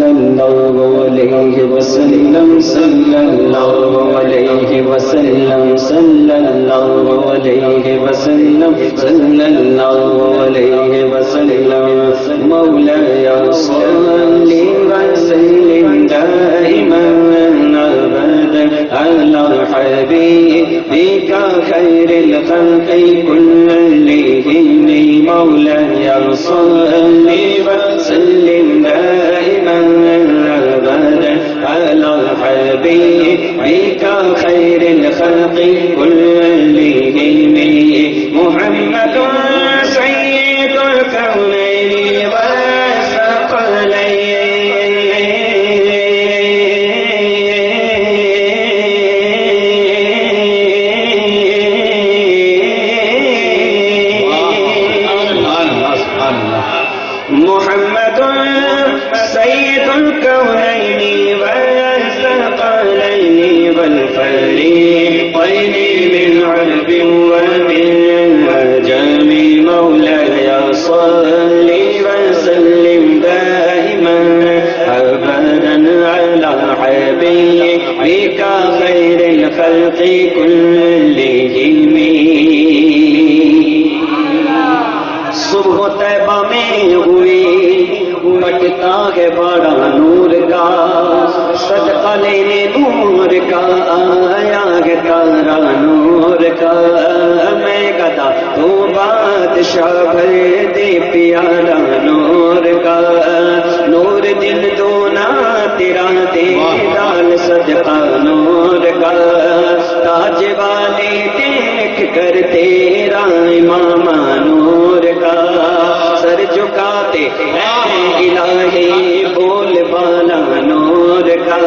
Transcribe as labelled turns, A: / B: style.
A: सल्लल्लाहु अलैहि वसल्लम सल्लल्लाहु अलैहि वसल्लम सल्लल्लाहु अलैहि वसल्लम सल्लल्लाहु अलैहि वसल्लम मौलाया सल्ली व सल्लिम दाइमन अबदन अला हबीबिका खैरिल खल्क़ि कुल्लिहिम मौलाया सल्ली व सल्लिम दाइमन على حبيبك خير الخلق كلهم محمد سيد الكونين والثقلين محمد سيد الكونين والفريقين من عرب ومن عجم مولاي صل وسلم دائما أبدا على حبيبك خير الخلق كلهم सुबह तैबा में हुई बटता है बड़ा नूर का सदका लेने नूर का आया है तारा नूर का मैं गदा तो बादशाह भर दे प्यारा नूर का नूर दिल दो ना तेरा दे डाल सदका नूर का ताज वाले देख कर तेरा इमामा नूर का सर झुकाते हैं इलाही बोल बाला नूर का